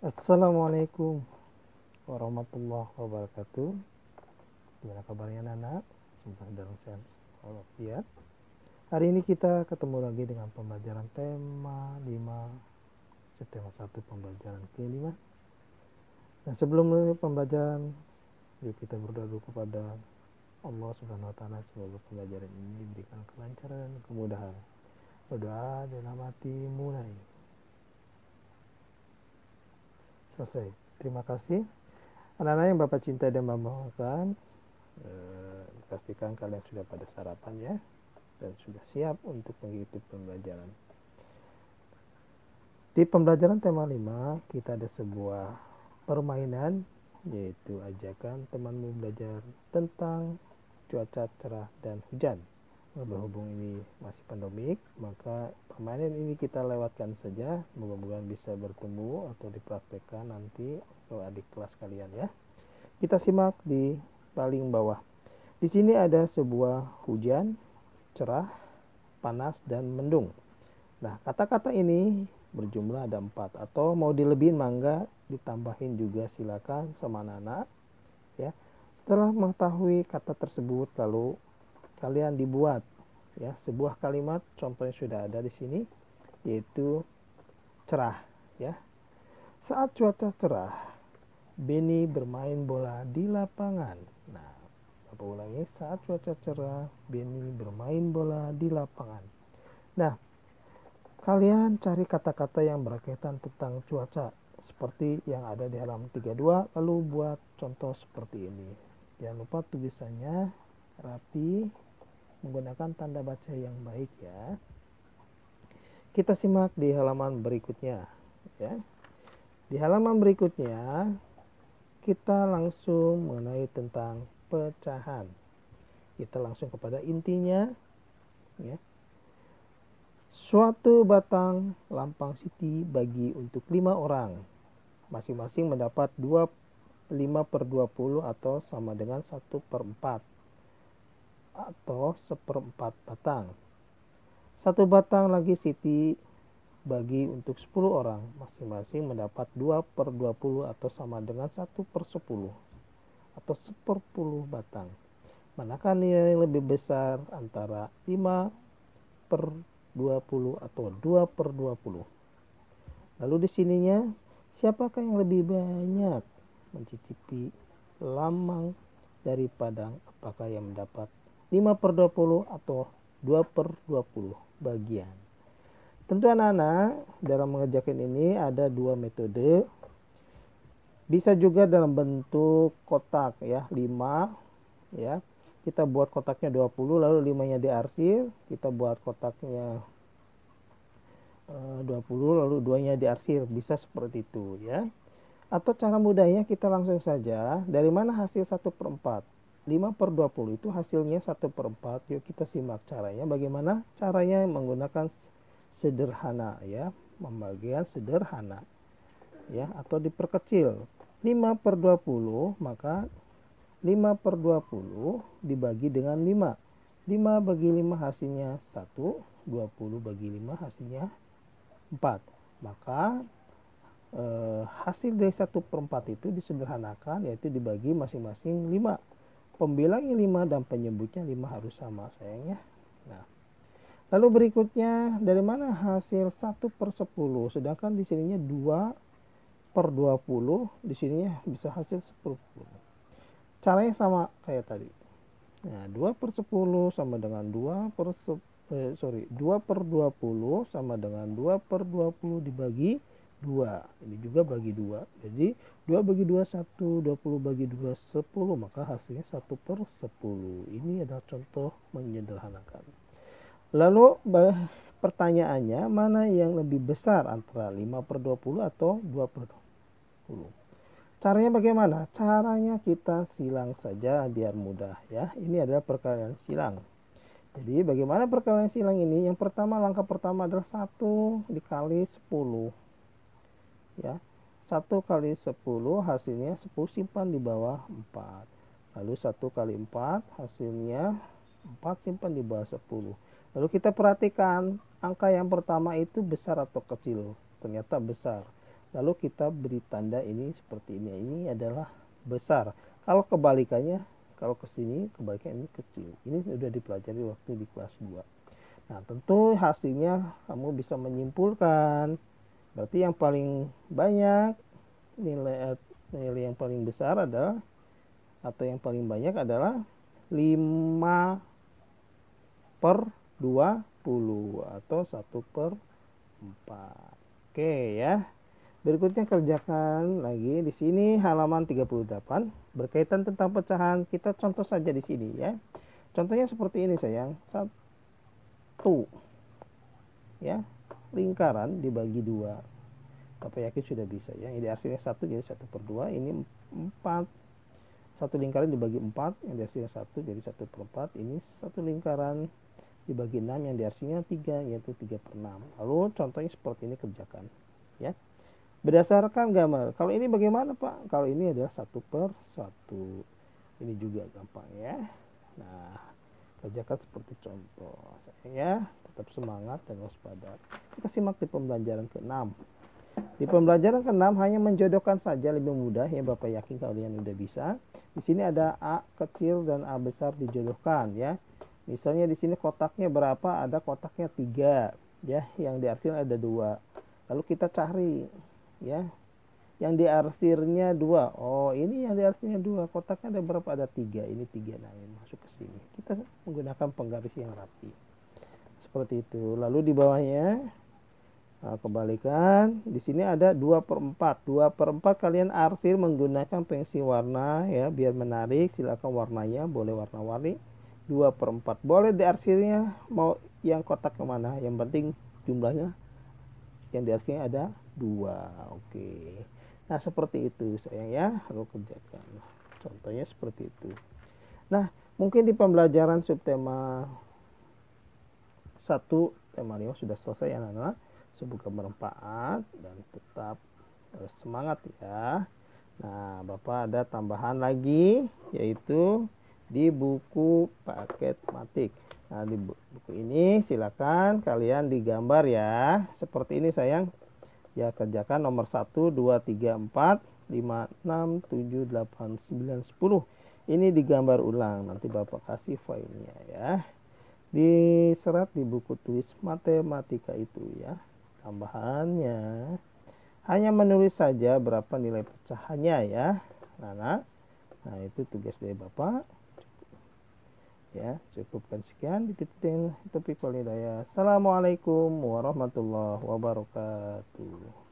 Assalamualaikum warahmatullahi wabarakatuh. Gimana kabarnya Nana? Semoga dalam sehat walafiat. Hari ini kita ketemu lagi dengan pembelajaran tema 5 tema 1 pembelajaran ke-5. Nah, sebelum pembelajaran, yuk kita berdoa dulu kepada Allah Subhanahu wa taala semoga pembelajaran ini diberikan kelancaran dan kemudahan. Berdoa dalam hati mulai. Selesai. Terima kasih. Anak-anak yang Bapak cinta dan banggakan, pastikan kalian sudah pada sarapan ya, dan sudah siap untuk mengikuti pembelajaran. Di pembelajaran tema 5, kita ada sebuah permainan, yaitu ajakan temanmu belajar tentang cuaca cerah dan hujan. Berhubung ini masih pandemik, maka permainan ini kita lewatkan saja. Mudah-mudahan bisa bertemu atau dipraktekkan nanti ke adik kelas kalian ya. Kita simak di paling bawah. Di sini ada sebuah hujan, cerah, panas, dan mendung. Nah, kata-kata ini berjumlah ada 4. Atau mau dilebihin mangga, ditambahin juga silakan sama anak-anak ya. Setelah mengetahui kata tersebut, lalu kalian dibuat ya sebuah kalimat, contohnya sudah ada di sini, yaitu cerah ya. Saat cuaca cerah, Benny bermain bola di lapangan. Nah, Bapak ulangi, saat cuaca cerah, Benny bermain bola di lapangan. Nah, kalian cari kata-kata yang berkaitan tentang cuaca seperti yang ada di halaman 32, lalu buat contoh seperti ini. Jangan lupa tulisannya rapi, menggunakan tanda baca yang baik ya. Kita simak di halaman berikutnya ya. Di halaman berikutnya kita langsung mengenai tentang pecahan. Kita langsung kepada intinya ya. Suatu batang lampang siti bagi untuk 5 orang. Masing-masing mendapat 5/20 atau sama dengan 1/4 atau 1/4 batang. Satu batang lagi siti bagi untuk 10 orang, masing-masing mendapat 2/20 atau sama dengan 1/10 atau 1/10 batang. Manakah nilai yang lebih besar antara 5/20 atau 2/20? Lalu di sininya, siapakah yang lebih banyak mencicipi lamang dari padang? Apakah yang mendapat 5/20 atau 2/20 bagian? Tentu anak-anak dalam mengerjakan ini ada 2 metode. Bisa juga dalam bentuk kotak ya, 5 ya. Kita buat kotaknya 20 lalu 5-nya diarsir, kita buat kotaknya 20 lalu 2-nya diarsir, bisa seperti itu ya. Atau cara mudahnya kita langsung saja, dari mana hasil 1/4? 5/20 itu hasilnya 1/4. Yuk kita simak caranya. Bagaimana caranya? Menggunakan sederhana ya, pembagian sederhana ya, atau diperkecil. 5/20, maka 5/20 dibagi dengan 5. 5 bagi 5 hasilnya 1, 20 bagi 5 hasilnya 4. Maka hasil dari 1/4 itu disederhanakan, yaitu dibagi masing-masing 5. Pembilangnya 5 dan penyebutnya 5 harus sama sayangnya. Nah, lalu berikutnya, dari mana hasil 1/10? Sedangkan di sininya 2/20, di sininya bisa hasil 10. Caranya sama kayak tadi. Nah, 2/10 sama dengan 2/20 sama dengan 2/20 dibagi 2. Ini juga bagi 2. Jadi 2 bagi 2 1, 20 bagi 2 10, maka hasilnya 1/10. Ini adalah contoh menyederhanakan. Lalu pertanyaannya, mana yang lebih besar antara 5/20 atau 2/20? Caranya bagaimana? Caranya kita silang saja biar mudah ya. Ini adalah perkalian silang. Jadi bagaimana perkalian silang ini? Yang pertama, langkah pertama adalah 1 dikali 10 ya. 1 kali 10 hasilnya 10, simpan di bawah 4. Lalu 1 kali 4 hasilnya 4, simpan di bawah 10. Lalu kita perhatikan angka yang pertama itu besar atau kecil. Ternyata besar. lalu kita beri tanda ini seperti ini adalah besar. Kalau kebalikannya, kalau ke sini kebalikannya ini kecil. Ini sudah dipelajari waktu di kelas 2. Nah, tentu hasilnya kamu bisa menyimpulkan. Berarti yang paling banyak nilai yang paling besar adalah, atau yang paling banyak adalah 5/20 atau 1/4. Oke ya. Berikutnya kerjakan lagi di sini halaman 38 berkaitan tentang pecahan. Kita contoh saja di sini ya. Contohnya seperti ini sayang. 1 ya, lingkaran dibagi 2. Bapak yakin sudah bisa ya. Ini hasilnya 1 jadi 1/2. Ini 4. Satu lingkaran dibagi 4 yang dihasilnya 1 jadi 1/4. Ini satu lingkaran dibagi 6 yang dihasilnya 3 yaitu 3/6. Lalu contohnya seperti ini kerjakan ya. Berdasarkan gambar. Kalau ini bagaimana Pak? Kalau ini adalah 1/1. Ini juga gampang ya. Nah, kerjakan seperti contoh ya. Tetap semangat dan waspada. Kita simak di pembelajaran ke-6. Di pembelajaran ke-6 hanya menjodohkan saja, lebih mudah ya, Bapak yakin kalian udah bisa. Di sini ada A kecil dan A besar dijodohkan ya. Misalnya di sini kotaknya berapa? Ada kotaknya 3 ya, yang diarsir ada 2. Lalu kita cari ya. Yang diarsirnya 2. Oh, ini yang diarsirnya 2. Kotaknya ada berapa? Ada 3. Ini 3. Nah, ini masuk ke sini. Kita menggunakan penggaris yang rapi. Seperti itu. Lalu di bawahnya kebalikan, di sini ada 2/4. 2/4 kalian arsir menggunakan pensil warna ya, biar menarik. Silakan warnanya boleh warna-warni. 2/4 boleh diarsirnya mau yang kotak kemana, yang penting jumlahnya yang diarsirnya ada 2. Oke. Nah, seperti itu sayang ya, lalu kerjakan. Contohnya seperti itu. Nah, mungkin di pembelajaran subtema 1 tema 5 sudah selesai ya anak-anak. Semoga bermanfaat dan tetap semangat ya. Nah, Bapak ada tambahan lagi yaitu di buku paket matik. Nah, di buku ini silakan kalian digambar ya. Seperti ini sayang. Ya, kerjakan nomor 1, 2, 3, 4, 5, 6, 7, 8, 9, 10. Ini digambar ulang. Nanti Bapak kasih filenya ya. Diserat di buku tulis matematika itu ya. Tambahannya hanya menulis saja berapa nilai pecahannya ya. Nah, itu tugas dari Bapak. Ya, cukupkan sekian. Titipin Taufiq wal Hidayah. Assalamualaikum warahmatullahi wabarakatuh.